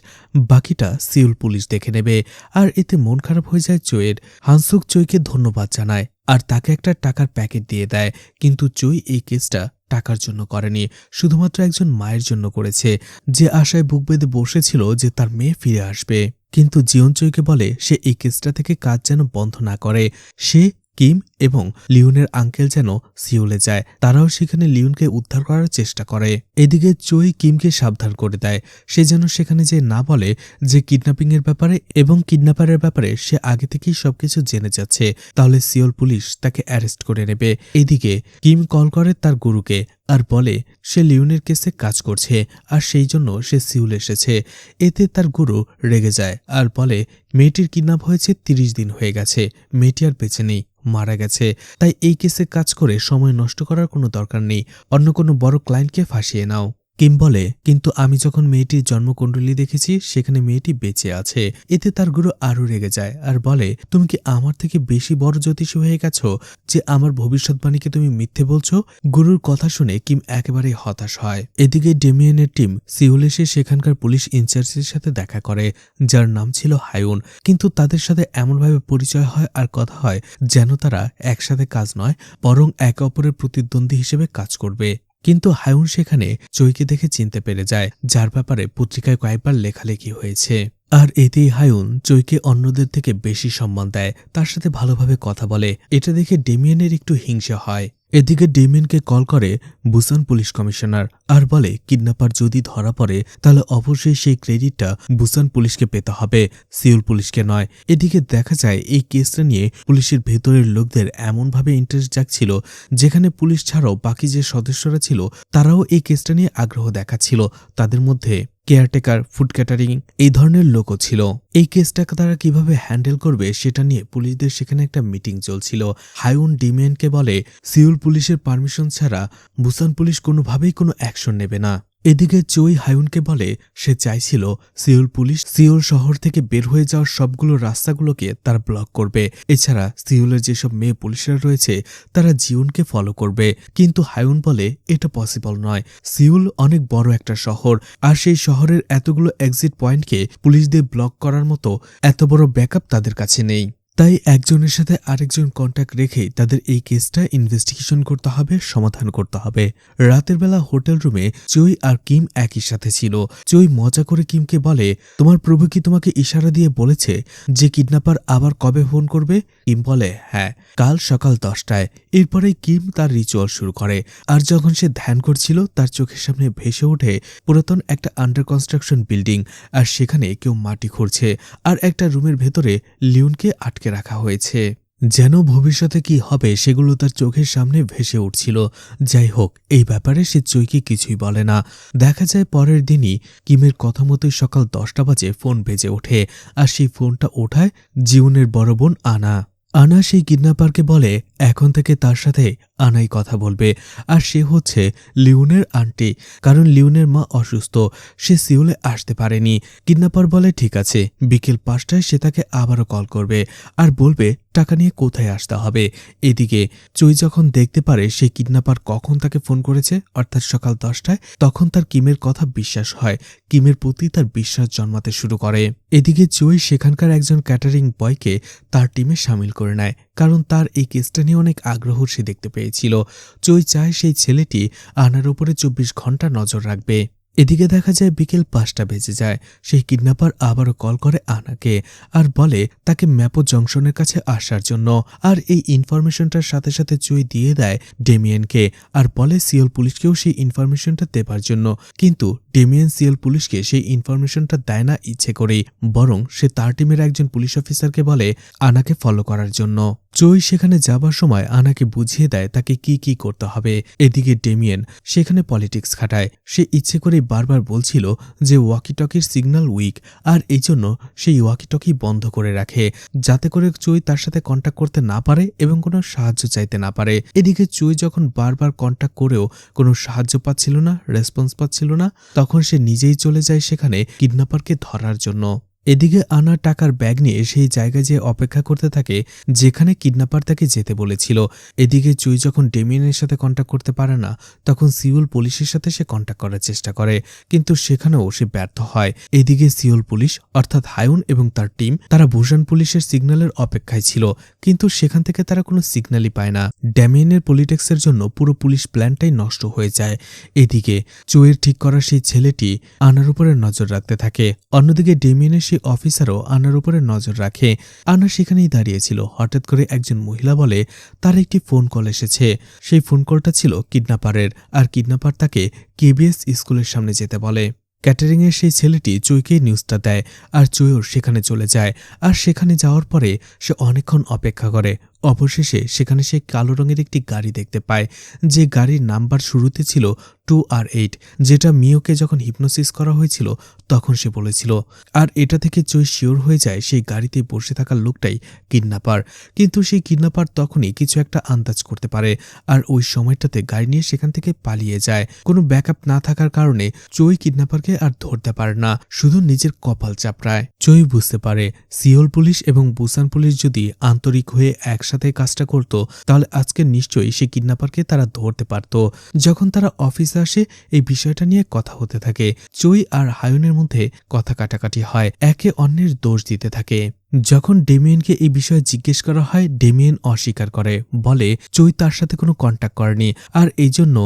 Speaker 1: বাকিটা সিউল পুলিশ দেখে নেবে। আর এতে মন খারাপ হয়ে যায় চুইয়ের। হানসুক চুইকে ধন্যবাদ জানায় আর তাকে একটা টাকার প্যাকেট দিয়ে দেয়। কিন্তু চুই এই কেসটা টাকার জন্য করেনি, শুধুমাত্র একজন মায়ের জন্য করেছে, যে আশায় বুক বেঁধে বসেছিল যে তার মেয়ে ফিরে আসবে। কিন্তু জিয়ন চুইকে বলে সে এই কেসটা থেকে কাজ যেন বন্ধ না করে। সে, কিম এবং লিওনের আঙ্কেল যেন সিউলে যায়, তারাও সেখানে লিওনকে উদ্ধার করার চেষ্টা করে। এদিকে চুই কিমকে সাবধান করে দেয় সে যেন সেখানে যে না বলে যে কিডন্যাপিং এর ব্যাপারে এবং কিডন্যাপারের ব্যাপারে সে আগে থেকেই সবকিছু জেনে যাচ্ছে, তাহলে সিওল পুলিশ তাকে অ্যারেস্ট করে নেবে। এদিকে কিম কল করে তার গুরুকে আর বলে সে লিওনের কেসে কাজ করছে আর সেই জন্য সে সিউল এসেছে। এতে তার গুরু রেগে যায় আর বলে মেয়েটির কিডন্যাপ হয়েছে 30 দিন হয়ে গেছে, মেয়েটি আর বেঁচে নেই, মারা গেছে। তাই এই কেসে কাজ করে সময় নষ্ট করার কোনো দরকার নেই, অন্য কোনো বড় ক্লায়েন্টকে ফাঁসিয়ে নাও। কিম বলে কিন্তু আমি যখন মেয়েটির জন্মকুণ্ডলী দেখেছি সেখানে মেয়েটি বেঁচে আছে। এতে তার গুরু আরও রেগে যায় আর বলে তুমি কি আমার থেকে বেশি বড় জ্যোতিষী হয়ে গেছো যে আমার ভবিষ্যৎবাণীকে তুমি মিথ্যে বলছো? গুরুর কথা শুনে কিম একেবারে হতাশ হয়। এদিকে ডেমিয়েনের টিম সিউল এসে সেখানকার পুলিশ ইনচার্জের সাথে দেখা করে, যার নাম ছিল হায়ুন। কিন্তু তাদের সাথে এমনভাবে পরিচয় হয় আর কথা হয় যেন তারা একসাথে কাজ নয়, বরং একে অপরের প্রতিদ্বন্দ্বী হিসেবে কাজ করবে। কিন্তু হায়ুন সেখানে চুইকে দেখে চিনতে পেরে যায়, যার ব্যাপারে পত্রিকায় কয়েকবার লেখালেখি হয়েছে। আর এতেই হায়ুন চুইকে অন্যদের থেকে বেশি সম্মান দেয়, তার সাথে ভালোভাবে কথা বলে। এটা দেখে ডেমিয়েনের একটু হিংসা হয়। এদিকে ডেমিয়েনকে কল করে বুসান পুলিশ কমিশনার আর বলে কিডন্যাপার যদি ধরা পড়ে তাহলে অবশ্যই সেই ক্রেডিটটা বুসান পুলিশকে পেতে হবে, সিউল পুলিশকে নয়। এদিকে দেখা যায় এই কেসটা নিয়ে পুলিশের ভেতরের লোকদের এমনভাবে ইন্টারেস্ট জাগছিল, যেখানে পুলিশ ছাড়াও বাকি যে সদস্যরা ছিল তারাও এই কেসটা নিয়ে আগ্রহ দেখাচ্ছিল। তাদের মধ্যে কেয়ারটেকার, ফুড ক্যাটারিং এই ধরনের লোকও ছিল। এই কেসটাকে তারা কিভাবে হ্যান্ডেল করবে সেটা নিয়ে পুলিশদের সেখানে একটা মিটিং চলছিল। হায়ুন ডিমিয়েনকে বলে সিউল পুলিশের পারমিশন ছাড়া বুসান পুলিশ কোনোভাবেই কোনো অ্যাকশন নেবে না। এদিকে চুই হায়ুনকে বলে সে চাইছিল সিউল পুলিশ সিউল শহর থেকে বের হয়ে যাওয়ার সবগুলো রাস্তাগুলোকে তারা ব্লক করবে। এছাড়া সিউলের যেসব মেয়ে পুলিশরা রয়েছে তারা জিউনকে ফলো করবে। কিন্তু হায়ুন বলে এটা পসিবল নয়, সিউল অনেক বড় একটা শহর আর সেই শহরের এতগুলো এক্সিট পয়েন্টকে পুলিশদের ব্লক করার মতো এত বড় ব্যাকআপ তাদের কাছে নেই। তাই একজনের সাথে আরেকজন কন্ট্যাক্ট রেখেই তাদের এই কেসটা ইনভেস্টিগেশন করতে হবে, সমাধান করতে হবে। রাতের বেলা হোটেল রুমে চুই আর কিম একই সাথে ছিল। চুই মজা করে কিমকে বলে তোমার প্রভু কি তোমাকে ইশারা দিয়ে বলেছে যে কিডন্যাপার আবার কবে ফোন করবে? কিম বলে হ্যাঁ, কাল সকাল 10টায়। এরপরেই কিম তার রিচুয়াল শুরু করে। আর যখন সে ধ্যান করছিল তার চোখের সামনে ভেসে ওঠে পুরাতন একটা আন্ডার কনস্ট্রাকশন বিল্ডিং, আর সেখানে কেউ মাটি খুঁড়ছে আর একটা রুমের ভেতরে লিওনকে আটকে রাখা হয়েছে। যেন ভবিষ্যতে কি হবে সেগুলো তার চোখের সামনে ভেসে উঠছিল। যাই হোক, এই ব্যাপারে সে চুইকে কিছুই বলে না। দেখা যায় পরের দিনই কিমের কথা মতোই সকাল 10টা বাজে ফোন বেজে ওঠে আর সেই ফোনটা ওঠায় জিউনের বড় বোন আনা। আনা সেই কিডন্যাপারকে বলে এখন থেকে তার সাথে আনাই কথা বলবে, আর সে হচ্ছে লিওনের আন্টি, কারণ লিওনের মা অসুস্থ, সে সিউলে আসতে পারেনি। কিডন্যাপার বলে ঠিক আছে, বিকেল 5টায় সে তাকে আবারও কল করবে আর বলবে টাকা নিয়ে কোথায় আসতে হবে। এদিকে চুই যখন দেখতে পারে সেই কিডন্যাপার কখন তাকে ফোন করেছে, অর্থাৎ সকাল 10টায়, তখন তার কিমের কথা বিশ্বাস হয়। কিমের প্রতি তার বিশ্বাস জন্মাতে শুরু করে। এদিকে চুই সেখানকার একজন ক্যাটারিং বয়কে তার টিমে সামিল করে নেয়, কারণ তার এই কেসটা নিয়ে অনেক আগ্রহ সে দেখতে পেয়েছিল। চুই চায় সেই ছেলেটি আনার উপরে 24 ঘন্টা নজর রাখবে। এদিকে দেখা যায় বিকেল 5টা বেজে যায়। সেই কিডন্যাপার আবারও কল করে আনাকে আর বলে তাকে ম্যাপো জংশনের কাছে আসার জন্য। আর এই ইনফরমেশনটার সাথে সাথে চুই দিয়ে দেয় ডেমিয়েনকে আর বলে সিওল পুলিশকেও সেই ইনফরমেশনটা দেবার জন্য। কিন্তু ডেমিয়েন সিওল পুলিশকে সেই ইনফরমেশনটা দেয় না ইচ্ছে করেই, বরং সে তার টিমের একজন পুলিশ অফিসারকে বলে আনাকে ফলো করার জন্য। চুই সেখানে যাবার সময় আনাকে বুঝিয়ে দেয় তাকে কি কি করতে হবে। এদিকে ডেমিয়েন সেখানে পলিটিক্স খাটায়। সে ইচ্ছে করে বারবার বলছিল যে ওয়াকিটকির সিগন্যাল উইক, আর এই জন্য সেই ওয়াকিটকি বন্ধ করে রাখে যাতে করে চুই তার সাথে কন্ট্যাক্ট করতে না পারে এবং কোনো সাহায্য চাইতে না পারে। এদিকে চুই যখন বারবার কন্ট্যাক্ট করেও কোনো সাহায্য পাচ্ছিল না, রেসপন্স পাচ্ছিল না, তখন সে নিজেই চলে যায় সেখানে কিডন্যাপারকে ধরার জন্য। এদিকে আনা টাকার ব্যাগ নিয়ে সেই জায়গায় যেয়ে অপেক্ষা করতে থাকে যেখানে কিডন্যাপার তাকে যেতে বলেছিল। এদিকে চুই যখন ডেমিয়েনের সাথে কন্ট্যাক্ট করতে পারে না, তখন সিওল পুলিশের সাথে সে কন্ট্যাক্ট করার চেষ্টা করে, কিন্তু সেখানেও সে ব্যর্থ হয়। এদিকে সিওল পুলিশ অর্থাৎ হায়ুন এবং তার টিম তারা বুসান পুলিশের সিগন্যালের অপেক্ষায় ছিল, কিন্তু সেখান থেকে তারা কোনো সিগন্যালই পায় না। ড্যামিয়েনের পলিটিক্সের জন্য পুরো পুলিশ প্ল্যানটাই নষ্ট হয়ে যায়। এদিকে চুইয়ের ঠিক করা সেই ছেলেটি আনার উপরে নজর রাখতে থাকে। অন্যদিকে ডেমিয়েনের সেই অফিসারও আনার উপরে নজর রাখে। আনা সেখানেই দাঁড়িয়েছিল। হঠাৎ করে একজন মহিলা বলে তার একটি ফোন কল এসেছে। সেই ফোন কলটা ছিল কিডন্যাপারের, আর কিডন্যাপার তাকে কেবিএস স্কুলের সামনে যেতে বলে। ক্যাটারিংয়ের সেই ছেলেটি চুইকে নিউজটা দেয়, আর চুইও সেখানে চলে যায়। আর সেখানে যাওয়ার পরে সে অনেকক্ষণ অপেক্ষা করে। অবশেষে সেখানে সে কালো রঙের একটি গাড়ি দেখতে পায়, যে গাড়ির নাম্বার শুরুতে ছিল 2R8, যেটা মিওকে যখন হিপনোসিস করা হয়েছিল তখন সে বলেছিল। আর এটা থেকে চুই শিওর হয়ে যায় সেই গাড়িতে বসে থাকা লোকটাই কিডন্যাপার। কিন্তু সেই কিডন্যাপার তখনই কিছু একটা আন্দাজ করতে পারে, আর ওই সময়টাতে গাড়ি নিয়ে সেখান থেকে পালিয়ে যায়। কোনো ব্যাকআপ না থাকার কারণে চুই কিডন্যাপারকে আর ধরতে পারে না, শুধু নিজের কপাল চাপড়ায়। চুই বুঝতে পারে সিওল পুলিশ এবং বুসান পুলিশ যদি আন্তরিক হয়ে একসাথে কাজটা করত, তাহলে আজকে নিশ্চয়ই সেই কিডন্যাপারকে তারা ধরতে পারত। যখন তারা অফিসে আসে এই বিষয়টা নিয়ে কথা হতে থাকে। চুই আর হায়ুনের মধ্যে কথা কাটাকাটি হয়, একে অন্যের দোষ দিতে থাকে। যখন ডেমিয়েনকে এই বিষয়ে জিজ্ঞেস করা হয়, ডেমিয়েন অস্বীকার করে, বলে চুই তার সাথে কোনো কন্ট্যাক্ট করেনি, আর এই জন্য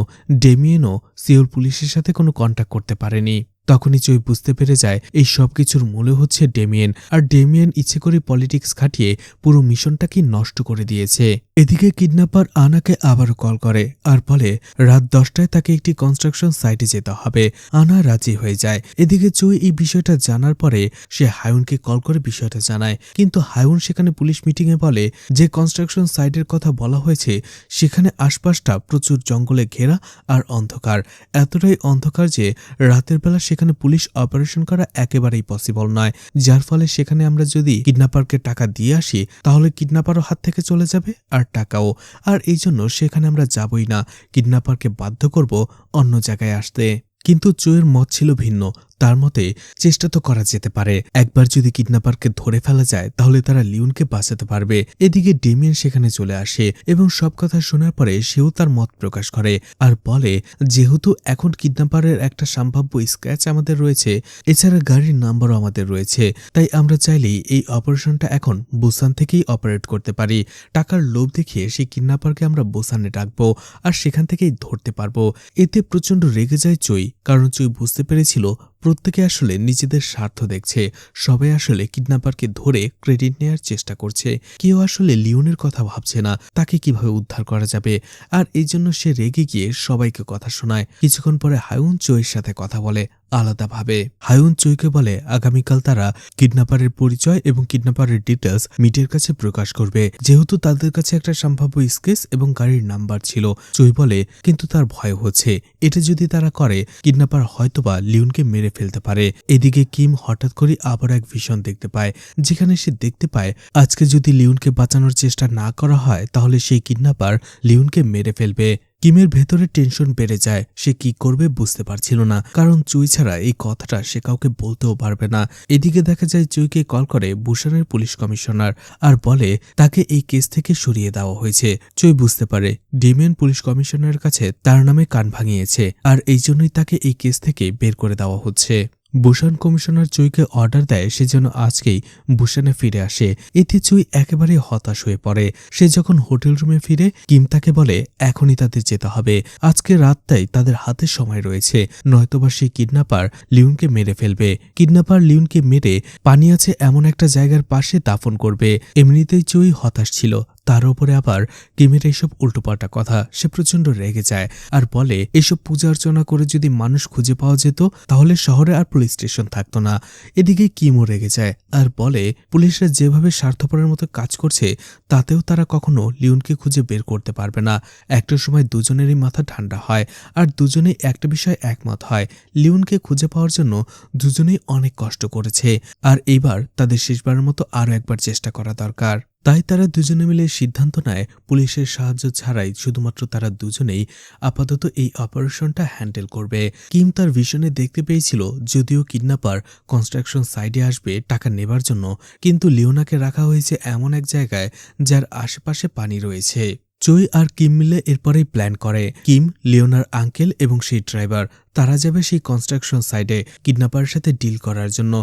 Speaker 1: ডেমিয়েনও সিওল পুলিশের সাথে কোনো কন্ট্যাক্ট করতে পারেনি। তখনই চুই বুঝতে পেরে যায় এই সব কিছুর মূলে হচ্ছে ডেমিয়েন, আর ডেমিয়েন ইচ্ছে করে পলিটিক্স খাটিয়ে পুরো মিশনটাকে নষ্ট করে দিয়েছে। এদিকে কিডন্যাপার আনাকে আবারও কল করে আর বলে রাত 10টায় তাকে একটি কনস্ট্রাকশন সাইটে যেতে হবে। আনা রাজি হয়ে যায়। এদিকে চুই এই বিষয়টা জানার পরে সে হায়ুনকে কল করে বিষয়টা জানায়, কিন্তু হায়ুন সেখানে পুলিশ মিটিংয়ে বলে যে কনস্ট্রাকশন সাইটের কথা বলা হয়েছে সেখানে আশপাশটা প্রচুর জঙ্গলে ঘেরা আর অন্ধকার, এতটাই অন্ধকার যে রাতের বেলা সেখানে পুলিশ অপারেশন করা একেবারেই পসিবল নয়, যার ফলে সেখানে আমরা যদি কিডন্যাপারকে টাকা দিয়ে আসি তাহলে কিডন্যাপারও হাত থেকে চলে যাবে আর টাকাও, আর এই জন্য সেখানে আমরা যাবই না, কিডন্যাপারকে বাধ্য করব অন্য জায়গায় আসতে। কিন্তু চুইয়ের মত ছিল ভিন্ন। তার মতে চেষ্টা তো করা যেতে পারে, একবার যদি কিডন্যাপারকে ধরে ফেলা যায় তাহলে তারা লিওনকে বাঁচাতে পারবে। এদিকে ডেমিয়েন সেখানে চলে আসে এবং সব কথা শোনার পরে সেও তার মত প্রকাশ করে আর বলে যেহেতু এখন কিডন্যাপারের একটা সম্ভাব্য স্ক্র্যাচ আমাদের রয়েছে, এছাড়া গাড়ির নাম্বারও আমাদের রয়েছে, তাই আমরা চাইলেই এই অপারেশনটা এখন বুসান থেকেই অপারেট করতে পারি। টাকার লোভ দেখিয়ে সেই কিডন্যাপারকে আমরা বুসানে ডাকবো আর সেখান থেকেই ধরতে পারবো। এতে প্রচন্ড রেগে যায় চুই, কারণ চুই বুঝতে পেরেছিল প্রত্যেকে আসলে নিজেদের স্বার্থ দেখছে, সবাই আসলে কিডন্যাপারকে ধরে ক্রেডিট নেয়ার চেষ্টা করছে, কেউ আসলে লিওনের কথা ভাবছে না তাকে কিভাবে উদ্ধার করা যাবে। আর এই জন্য সে রেগে গিয়ে সবাইকে কথা শোনায়। কিছুক্ষণ পরে হায়ুন চুইয়ের সাথে কথা বলে আলাদাভাবে। হায়ুন চুইকে বলে আগামীকাল তারা কিডন্যাপারের পরিচয় এবং কিডন্যাপারের ডিটেলস মিডিয়ার কাছে প্রকাশ করবে, যেহেতু তাদের কাছে একটা সম্ভাব্য স্কেচ এবং গাড়ির নাম্বার ছিল। চুই বলে কিন্তু তার ভয় হচ্ছে, এটা যদি তারা করে কিডন্যাপার হয়তোবা লিওনকে মেরে ফেলতে পারে। এদিকে কিম হঠাৎ করে আবার এক ভিশন দেখতে পায়, যেখানে সে দেখতে পায় আজকে যদি লিওনকে বাঁচানোর চেষ্টা না করা হয় তাহলে সেই কিডন্যাপার লিওনকে মেরে ফেলবে। কিমের ভেতরে টেনশন বেড়ে যায়, সে কি করবে বুঝতে পারছিল না, কারণ চুই ছাড়া এই কথাটা সে কাউকে বলতেও পারবে না। এদিকে দেখা যায় চুইকে কল করে বুসানের পুলিশ কমিশনার আর বলে তাকে এই কেস থেকে সরিয়ে দেওয়া হয়েছে। চুই বুঝতে পারে ডেমিয়েন পুলিশ কমিশনারের কাছে তার নামে কান ভাঙিয়েছে, আর এই জন্যই তাকে এই কেস থেকে বের করে দেওয়া হচ্ছে। বুসান কমিশনার চুইকে অর্ডার দেয় সে যেন আজকেই বুসানে ফিরে আসে। এতে চুই একেবারে হতাশ হয়ে পড়ে। সে যখন হোটেল রুমে ফিরে কিম তাকে বলে এখনই তাদের যেতে হবে, আজকে রাতটাই তাদের হাতে সময় রয়েছে, নয়তোবা সেই কিডন্যাপার লিওনকে মেরে ফেলবে। কিডন্যাপার লিওনকে মেরে পানি আছে এমন একটা জায়গার পাশে দাফন করবে। এমনিতেই চুই হতাশ ছিল, তার উপরে আবার কিমের এইসব উল্টোপাল্টা কথা, সে প্রচন্ড রেগে যায় আর বলে এসব পূজা অর্চনা করে যদি মানুষ খুঁজে পাওয়া যেত তাহলে শহরে আর পুলিশ স্টেশন থাকতো না। এদিকে কিমও রেগে যায় আর বলে পুলিশরা যেভাবে স্বার্থপরের মতো কাজ করছে তাতেও তারা কখনো লিওনকে খুঁজে বের করতে পারবে না। একটা সময় দুজনেরই মাথা ঠান্ডা হয় আর দুজনেই একটা বিষয় একমত হয়, লিওনকে খুঁজে পাওয়ার জন্য দুজনেই অনেক কষ্ট করেছে, আর এইবার তাদের শেষবারের মতো আরও একবার চেষ্টা করা দরকার। তাই তারা দুজনে মিলে সিদ্ধান্ত নেয় পুলিশের সাহায্য ছাড়াই শুধুমাত্র তারা দুজনেই আপাতত এই অপারেশনটা হ্যান্ডেল করবে। কিম তার ভিশনে দেখতে পেয়েছিল যদিও কিডন্যাপার কনস্ট্রাকশন সাইডে আসবে টাকা নেবার জন্য, কিন্তু লিওনাকে রাখা হয়েছে এমন এক জায়গায় যার আশেপাশে পানি রয়েছে। চই আর কিম মিলে এরপরেই প্ল্যান করে। কিম, লিওনার আঙ্কেল এবং সেই ড্রাইভার তারা যাবে সেই কনস্ট্রাকশন সাইডে কিডন্যাপারের সাথে ডিল করার জন্য।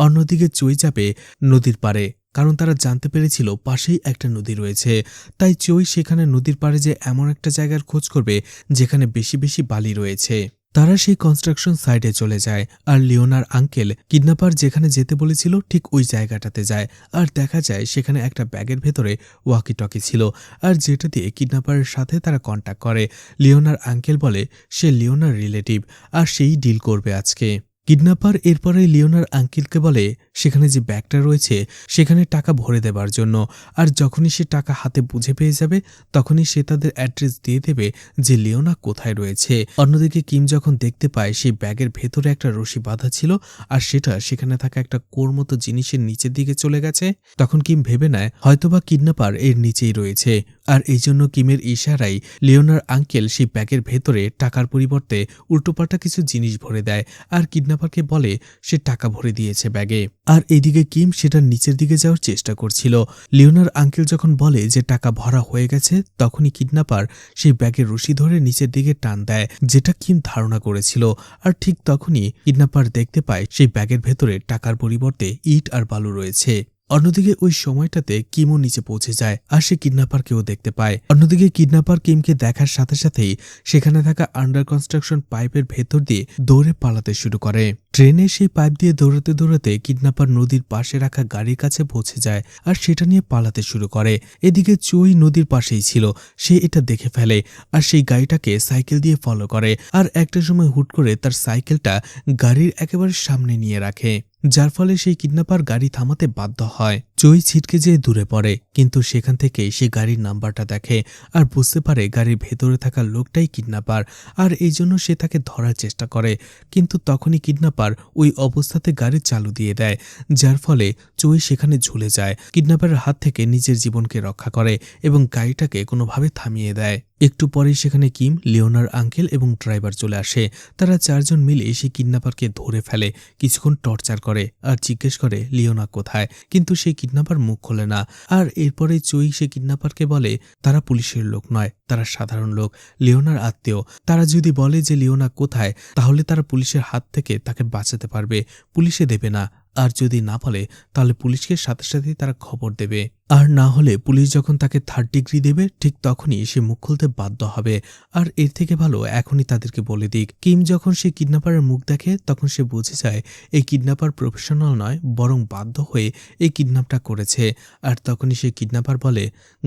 Speaker 1: অন্যদিকে চই যাবে নদীর পাড়ে, কারণ তারা জানতে পেরেছিল পাশেই একটা নদী রয়েছে। তাই চই সেখানে নদীর পাড়ে যে এমন একটা জায়গার খোঁজ করবে যেখানে বেশি বেশি বালি রয়েছে। তারা সেই কনস্ট্রাকশন সাইডে চলে যায় আর লিওনার আঙ্কেল কিডন্যাপার যেখানে যেতে বলেছিল ঠিক ওই জায়গাটাতে যায়। আর দেখা যায় সেখানে একটা ব্যাগের ভেতরে ওয়াকি টকি ছিল, আর যেটা দিয়ে কিডন্যাপারের সাথে তারা কন্ট্যাক্ট করে। লিওনার আঙ্কেল বলে সে লিওনার রিলেটিভ আর সেই ডিল করবে আজকে। কিডন্যাপার এরপরে লিওনার আঙ্কেলকে বলে সেখানে যে ব্যাগটা রয়েছে সেখানে টাকা ভরে দেবার জন্য, আর যখনই সে টাকা হাতে বুঝে পেয়ে যাবে তখনই সে তাদের অ্যাড্রেস দিয়ে দেবে যে লিওনা কোথায় রয়েছে। অন্যদিকে কিম যখন দেখতে পায় সেই ব্যাগের ভেতরে একটা রশি বাঁধা ছিল আর সেটা সেখানে থাকা একটা কোর মতো জিনিসের নিচের দিকে চলে গেছে, তখন কিম ভেবে নেয় হয়তোবা কিডন্যাপার এর নিচেই রয়েছে। আর এই জন্য কিমের ইশারায় লিওনার আঙ্কেল সেই ব্যাগের ভেতরে টাকার পরিবর্তে উল্টোপাল্টা কিছু জিনিস ভরে দেয় আর কিডন্যাপারকে বলে সে টাকা ভরে দিয়েছে ব্যাগে। আর এদিকে কিম সেটার নিচের দিকে যাওয়ার চেষ্টা করছিল। লিওনার আঙ্কেল যখন বলে যে টাকা ভরা হয়ে গেছে তখনই কিডন্যাপার সেই ব্যাগের রশি ধরে নিচের দিকে টান দেয়, যেটা কিম ধারণা করেছিল। আর ঠিক তখনই কিডন্যাপার দেখতে পায় সেই ব্যাগের ভেতরে টাকার পরিবর্তে ইট আর বালু রয়েছে। অন্যদিকে ওই সময়টাতে কিমও নিচে পৌঁছে যায় আর সে কিডন্যাপারকেও দেখতে পায়। অন্যদিকে কিডন্যাপার কিমকে দেখার সাথে সাথেই সেখানে থাকা আন্ডার কনস্ট্রাকশন পাইপের ভেতর দিয়ে দৌড়ে পালাতে শুরু করে। ট্রেনে সেই পাইপ দিয়ে দৌড়াতে দৌড়াতে কিডন্যাপার নদীর পাশে রাখা গাড়ির কাছে পৌঁছে যায় আর সেটা নিয়ে পালাতে শুরু করে। এদিকে চই নদীর পাশেই ছিল, সে এটা দেখে ফেলে আর সেই গাড়িটাকে সাইকেল দিয়ে ফলো করে। আর একটা সময় হুট করে তার সাইকেলটা গাড়ির একেবারে সামনে নিয়ে রাখে, যার ফলে সেই কিডন্যাপার গাড়ি থামাতে বাধ্য হয়। চই ছিটকে যেয়ে দূরে পড়ে, কিন্তু সেখান থেকেই সে গাড়ির নাম্বারটা দেখে আর বুঝতে পারে গাড়ির ভেতরে থাকা লোকটাই কিডন্যাপার। আর এই জন্য সে তাকে ধরার চেষ্টা করে, কিন্তু তখনই কিডন্যাপার ওই অবস্থাতে গাড়ি চালু দিয়ে দেয়, যার ফলে চই সেখানে ঝুলে যায়। কিডন্যাপারের হাত থেকে নিজের জীবনকে রক্ষা করে এবং গাড়িটাকে কোনোভাবে থামিয়ে দেয়। একটু পরেই সেখানে কিম, লিওনার আঙ্কেল এবং ড্রাইভার চলে আসে। তারা চারজন মিলে সেই কিডন্যাপারকে ধরে ফেলে, কিছুক্ষণ টর্চার করে আর জিজ্ঞেস করে লিওনা কোথায়, কিন্তু সেই কিডন্যাপার মুখ খোলে না। আর এরপরে চই সে কিডন্যাপারকে বলে তারা পুলিশের লোক নয়, তারা সাধারণ লোক, লিওনার আত্মীয়। তারা যদি বলে যে লিওনা কোথায় তাহলে তারা পুলিশের হাত থেকে তাকে বাঁচাতে পারবে, পুলিশে দেবে না। আর যদি না বলে তাহলে পুলিশকে সাথে সাথেই তারা খবর দেবে, আর না হলে পুলিশ যখন তাকে 3rd ডিগ্রি দেবে ঠিক তখনই সে মুখ খুলতে বাধ্য হবে। আর এর থেকে ভালো এখনই তাদেরকে বলে দিক। কিম যখন সে কিডন্যাপারের মুখ দেখে তখন সে বুঝে যায় এই কিডন্যাপার প্রফেশনাল নয়, বরং বাধ্য হয়ে এই কিডন্যাপটা করেছে। আর তখনই সে কিডন্যাপার বলে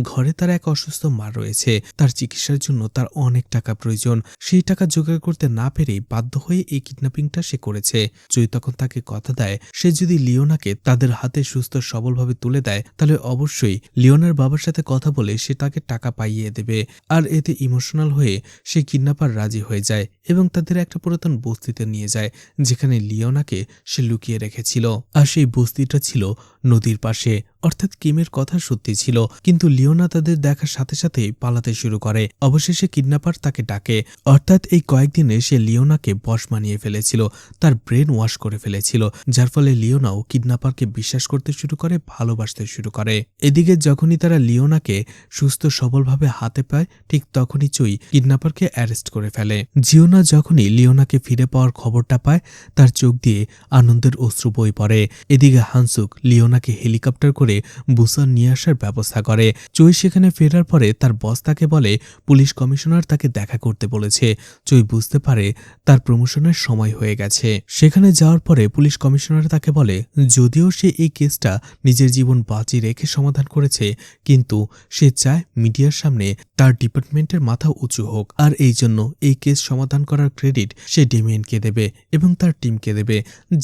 Speaker 1: ঘরে তার এক অসুস্থ মা রয়েছে, তার চিকিৎসার জন্য তার অনেক টাকা প্রয়োজন, সেই টাকা জোগাড় করতে না পেরেই বাধ্য হয়ে এই কিডন্যাপিংটা সে করেছে। জয় তখন তাকে কথা দেয় সে যদি লিওনাকে তাদের হাতে সুস্থ সবলভাবে তুলে দেয় তাহলে অবশ্যই লিওনার বাবার সাথে কথা বলে সে তাকে টাকা পাইয়ে দেবে। আর এতে ইমোশনাল হয়ে সে কিডন্যাপার রাজি হয়ে যায় এবং তাদের একটা পুরাতন বস্তিতে নিয়ে যায় যেখানে লিওনাকে সে লুকিয়ে রেখেছিল। আর সেই বস্তিটা ছিল নদীর পাশে, অর্থাৎ কিমের কথা সত্যি ছিল। কিন্তু লিওনা তাদের দেখার সাথে সাথেই পালাতে শুরু করে। অবশেষে কিডন্যাপার তাকে ডাকে, অর্থাৎ এই কয়েকদিনে সে লিওনাকে বশ মানিয়ে ফেলেছিল, তার ব্রেন ওয়াশ করে ফেলেছিল, যার ফলে লিওনাও কিডন্যাপারকে বিশ্বাস করতে শুরু করে, ভালোবাসতে শুরু করে। এদিকে যখনই তারা লিওনাকে সুস্থ সবলভাবে হাতে পায় ঠিক তখনই চই কিডন্যাপারকে অ্যারেস্ট করে ফেলে। জিওনা যখনই লিওনাকে ফিরে পাওয়ার খবরটা পায় তার চোখ দিয়ে আনন্দের অশ্রু বয়ে পড়ে। এদিকে হানসুক লিওনাকে হেলিকপ্টার করে বুসান নিয়ে আসার ব্যবস্থা করে। চই সেখানে ফেরার পরে তার বস তাকে বলে পুলিশ কমিশনার তাকে দেখা করতে বলেছে। চই বুঝতে পারে তার প্রমোশনের সময় হয়ে গেছে। সেখানে যাওয়ার পরে পুলিশ কমিশনার তাকে বলে যদিও সে এই কেসটা নিজের জীবন বাজি রেখে সমাধান করেছে, কিন্তু সে চায় মিডিয়ার সামনে তার ডিপার্টমেন্টের মাথা উঁচু হোক, আর এই জন্য এই কেস সমাধান করার ক্রেডিট সে ডেমিয়েনকে দেবে এবং তার টিমকে দেবে,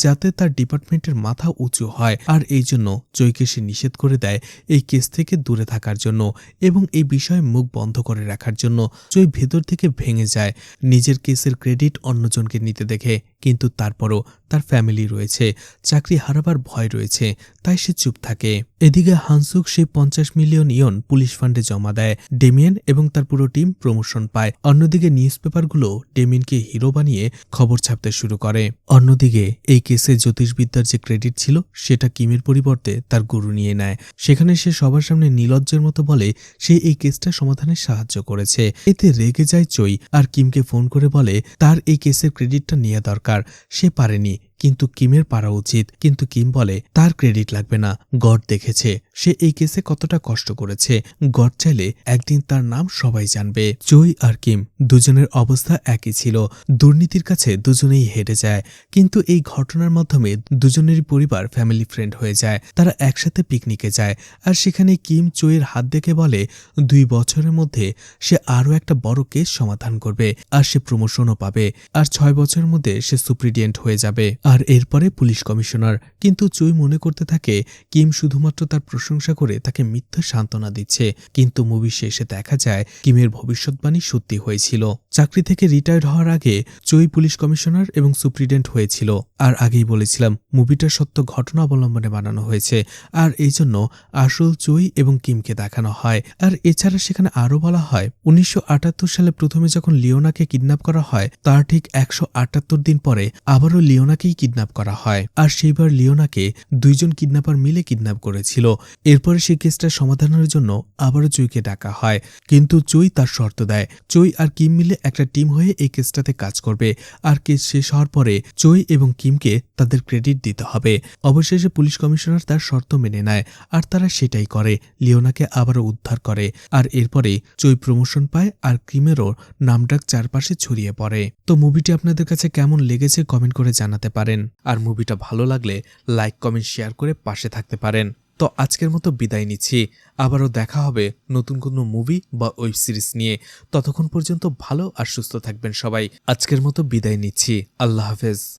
Speaker 1: যাতে তার ডিপার্টমেন্টের মাথা উঁচু হয়। আর এই জন্য জয়কে সে নিষেধ করে দেয় এই কেস থেকে দূরে থাকার জন্য এবং এই বিষয়ে মুখ বন্ধ করে রাখার জন্য। জয় ভেতর থেকে ভেঙে যায় নিজের কেসের ক্রেডিট অন্যজনকে নিতে দেখে কিন্তু তারপরও তার ফ্যামিলি রয়েছে, চাকরি হারাবার ভয় রয়েছে, তাই সে চুপ থাকে। এদিকে হানসুক সেই 50 মিলিয়ন ইয়ন পুলিশ ফান্ডে জমা দেয়। ডেমিয়েন এবং তার পুরো টিম প্রমোশন পায়। অন্যদিকে নিউজপেপারগুলো ডেমিয়েনকে হিরো বানিয়ে খবর ছাপতে শুরু করে। অন্যদিকে এই কেসে জ্যোতিষবিদ্যার যে ক্রেডিট ছিল সেটা কিমের পরিবর্তে তার গুরু নিয়ে নেয়। সেখানে সে সবার সামনে নির্লজ্জের মতো বলে সে এই কেসটা সমাধানে সাহায্য করেছে। এতে রেগে যায় চই আর কিমকে ফোন করে বলে তার এই কেসের ক্রেডিটটা নেওয়া দরকার, সে পারেনি, কিন্তু কিমের পারা উচিত। কিন্তু কিম বলে তার ক্রেডিট লাগবে না, গড দেখেছে সে এই কেসে কতটা কষ্ট করেছে, গড চাইলে একদিন তার নাম সবাই জানবে। চই আর কিম দুজনের অবস্থা একই ছিল, দুর্নীতির কাছে দুজনেই হেরে যায়। কিন্তু এই ঘটনার মাধ্যমে দুজনেরই পরিবার ফ্যামিলি ফ্রেন্ড হয়ে যায়। তারা একসাথে পিকনিকে যায় আর সেখানে কিম চইয়ের হাত দেখে বলে 2 বছরের মধ্যে সে আরও একটা বড় কেস সমাধান করবে আর সে প্রমোশনও পাবে, আর 6 বছরের মধ্যে সে সুপ্রিটেন্ডেন্ট হয়ে যাবে আর এরপরে পুলিশ কমিশনার। কিন্তু চুই মনে করতে থাকে কিম শুধুমাত্র তার প্রশংসা করে তাকে মিথ্যা সান্ত্বনা দিচ্ছে। কিন্তু মুভি শেষে দেখা যায় কিমের ভবিষ্যৎবাণী সত্যি হয়েছিল। চাকরি থেকে রিটায়ার্ড হওয়ার আগে চুই পুলিশ কমিশনার এবং সুপ্রিটেন্ডেন্ট হয়েছিল। আর আগেই বলেছিলাম মুভিটা সত্য ঘটনা অবলম্বনে বানানো হয়েছে, আর এই জন্য আসল চুই এবং কিমকে দেখানো হয়। আর এছাড়া সেখানে আরও বলা হয় 1978 সালে প্রথমে যখন লিওনাকে কিডন্যাপ করা হয় তার ঠিক 178 দিন পরে আবারও লিওনাকেই কিডন্যাপ করা হয়। আর সেইবার লিওনাকে 2 জন কিডন্যাপার মিলে কিডন্যাপ করেছিল। এরপরে সেই কেসটা সমাধানের জন্য আবারও চুইকে ডাকা হয়, কিন্তু চুই তার শর্ত দেয় চুই আর কিম মিলে একটা টিম হয়ে এই কেসটাতে কাজ করবে, আর কেস শেষ হওয়ার পরে চুই এবং কিমকে তাদের ক্রেডিট দিতে হবে। অবশেষে পুলিশ কমিশনার তার শর্ত মেনে নেয় আর তারা সেটাই করে, লিওনাকে আবারও উদ্ধার করে। আর এরপরে চুই প্রমোশন পায় আর কিমেরও নামডাক চারপাশে ছড়িয়ে পড়ে। তো মুভিটি আপনাদের কাছে কেমন লেগেছে কমেন্ট করে জানাতে পারেন, আর মুভিটা ভালো লাগলে লাইক কমেন্ট শেয়ার করে পাশে থাকতে পারেন। তো আজকের মতো বিদায় নিচ্ছি, আবারও দেখা হবে নতুন কোনো মুভি বা ওয়েব সিরিজ নিয়ে। ততক্ষণ পর্যন্ত ভালো আর সুস্থ থাকবেন সবাই। আজকের মতো বিদায় নিচ্ছি, আল্লাহ হাফেজ।